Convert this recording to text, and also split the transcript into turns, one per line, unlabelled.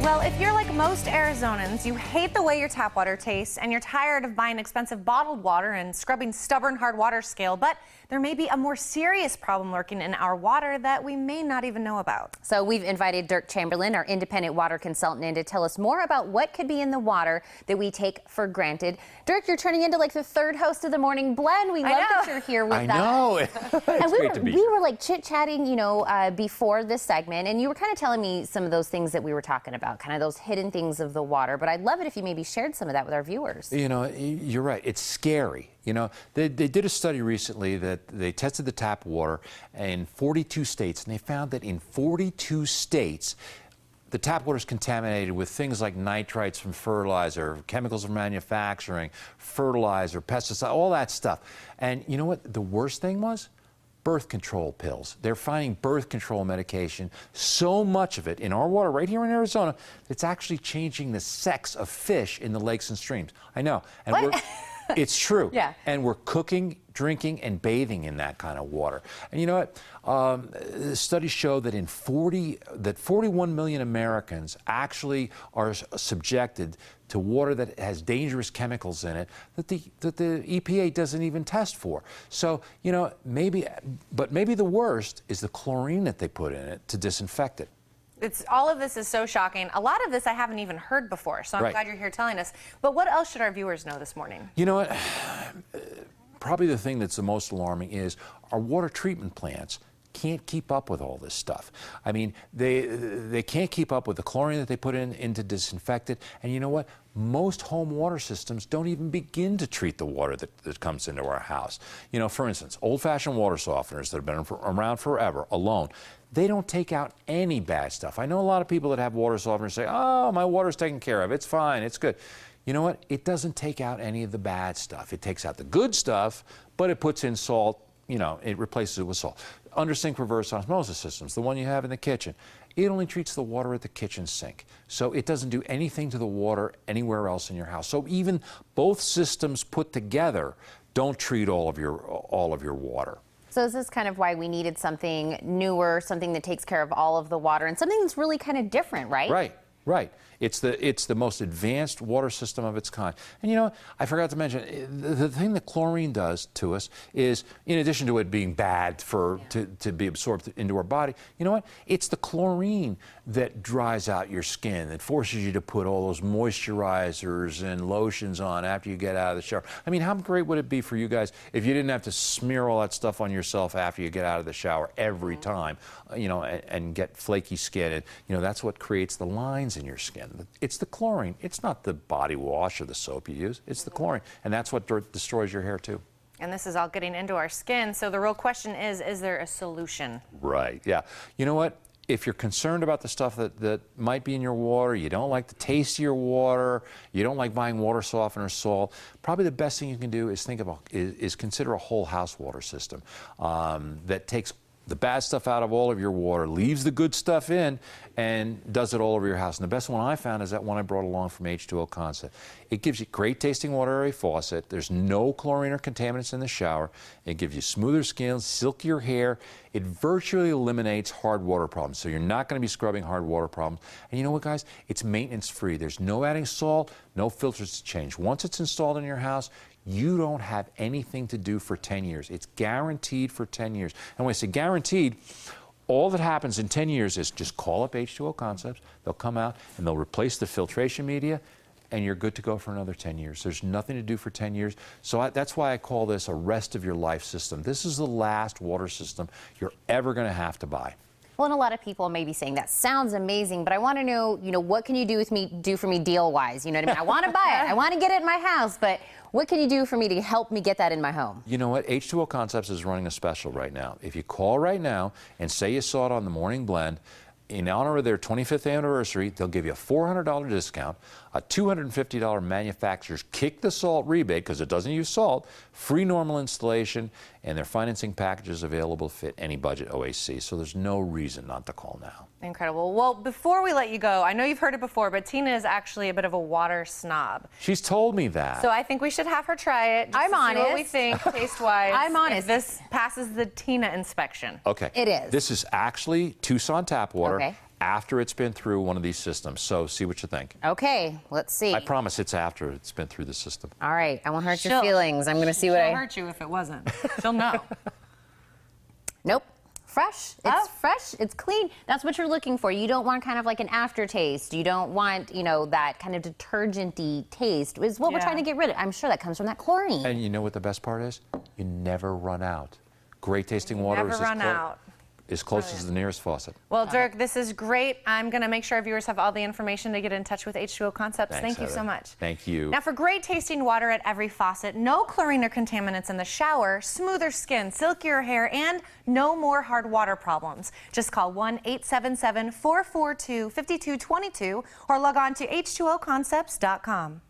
Well, if you're like most Arizonans, you hate the way your tap water tastes and you're tired of buying expensive bottled water and scrubbing stubborn hard water scale, but there may be a more serious problem lurking in our water that we may not even know about.
So we've invited Derk Chamberlin, our independent water consultant, in to tell us more about what could be in the water that we take for granted. Derk, you're turning into like the third host of the Morning Blend. We love that you're here with us.
I know. It's
we were like chit-chatting, before this segment, and you were kind of telling me some of those things that we were talking about, kind of those hidden things of the water. But I'd love it if you maybe shared some of that with our viewers.
You know, you're right. It's scary. You know, they did a study recently that they tested the tap water in 42 states, and they found that in 42 states, the tap water is contaminated with things like nitrites from fertilizer, chemicals from manufacturing, fertilizer, pesticide, all that stuff. And you know what the worst thing was? Birth control pills. They're finding birth control medication, so much of it in our water right here in Arizona, it's actually changing the sex of fish in the lakes and streams. I know. And it's true.
Yeah.
And we're cooking, drinking, and bathing in that kind of water. And you know what? Studies show that 41 million Americans actually are subjected to water that has dangerous chemicals in it that the EPA doesn't even test for. So, you know, maybe the worst is the chlorine that they put in it to disinfect it.
All of this is so shocking. A lot of this I haven't even heard before, so I'm glad you're here telling us. But what else should our viewers know this morning?
You know what? Probably the thing that's the most alarming is our water treatment plants can't keep up with all this stuff. I mean, they can't keep up with the chlorine that they put in to disinfect it. And you know what? Most home water systems don't even begin to treat the water that comes into our house. You know, for instance, old-fashioned water softeners that have been around forever alone, they don't take out any bad stuff. I know a lot of people that have water softeners say, oh, my water's taken care of, it's fine, it's good. You know what? It doesn't take out any of the bad stuff. It takes out the good stuff, but it puts in salt, you know, it replaces it with salt. Under-sink reverse osmosis systems, the one you have in the kitchen, it only treats the water at the kitchen sink. So it doesn't do anything to the water anywhere else in your house. So even both systems put together don't treat all of your water.
So this is kind of why we needed something newer, something that takes care of all of the water, and something that's really kind of different, right?
Right. It's the most advanced water system of its kind. And you know, I forgot to mention, the thing that chlorine does to us is, in addition to it being bad to be absorbed into our body, you know what? It's the chlorine that dries out your skin, that forces you to put all those moisturizers and lotions on after you get out of the shower. I mean, how great would it be for you guys if you didn't have to smear all that stuff on yourself after you get out of the shower every time, you know, and get flaky skin. And, you know, that's what creates the lines in your skin. It's the chlorine. It's not the body wash or the soap you use. It's the chlorine. And that's what destroys your hair, too.
And this is all getting into our skin. So the real question is there a solution?
Right, yeah. You know what? If you're concerned about the stuff that might be in your water, you don't like the taste of your water, you don't like buying water softener, salt, probably the best thing you can do is consider a whole house water system that takes the bad stuff out of all of your water, leaves the good stuff in, and does it all over your house. And the best one I found is that one I brought along from H2O Concepts. It gives you great tasting water at a faucet. There's no chlorine or contaminants in the shower. It gives you smoother skin, silkier hair. It virtually eliminates hard water problems. So you're not going to be scrubbing hard water problems. And you know what, guys? It's maintenance free. There's no adding salt, no filters to change. Once it's installed in your house, you don't have anything to do for 10 years. It's guaranteed for 10 years. And when I say guaranteed, all that happens in 10 years is just call up H2O Concepts. They'll come out and they'll replace the filtration media, and you're good to go for another 10 years. There's nothing to do for 10 years. So that's why I call this a rest of your life system. This is the last water system you're ever going to have to buy.
Well, and a lot of people may be saying that sounds amazing, but I want to know, what can you do for me deal-wise? You know what I mean? I want to buy it. I want to get it in my house, but what can you do for me to help me get that in my home? You
know what? H2O Concepts is running a special right now. If you call right now and say you saw it on the Morning Blend, in honor of their 25th anniversary, they'll give you a $400 discount, a $250 manufacturer's kick the salt rebate because it doesn't use salt, free normal installation, and their financing packages available to fit any budget OAC. So there's no reason not to call now.
Incredible. Well, before we let you go, I know you've heard it before, but Tina is actually a bit of a water snob.
She's told me that.
So I think we should have her try it.
I'm honest.
See what we think, taste-wise.
I'm honest.
If this passes the Tina inspection.
Okay.
It is.
This is actually Tucson tap water.
Okay.
after it's been through one of these systems. So see what you think.
Okay, let's see.
I promise it's after it's been through the system.
All right, I won't hurt your feelings. I'm going to see what
She'll hurt you if it wasn't. She'll know.
Nope. Fresh. It's fresh. It's clean. That's what you're looking for. You don't want kind of like an aftertaste. You don't want, you know, that kind of detergent-y taste is what we're trying to get rid of. I'm sure that comes from that chlorine.
And you know what the best part is? You never run out. Great tasting water
Never run out.
As close as the nearest faucet.
Well, Derk, this is great. I'm going to make sure our viewers have all the information to get in touch with H2O Concepts.
Thanks,
Thank you so
Heather.
much.
Thank you.
Now, for great tasting water at every faucet, no chlorine or contaminants in the shower, smoother skin, silkier hair, and no more hard water problems. Just call 1-877-442-5222 or log on to H2OConcepts.com.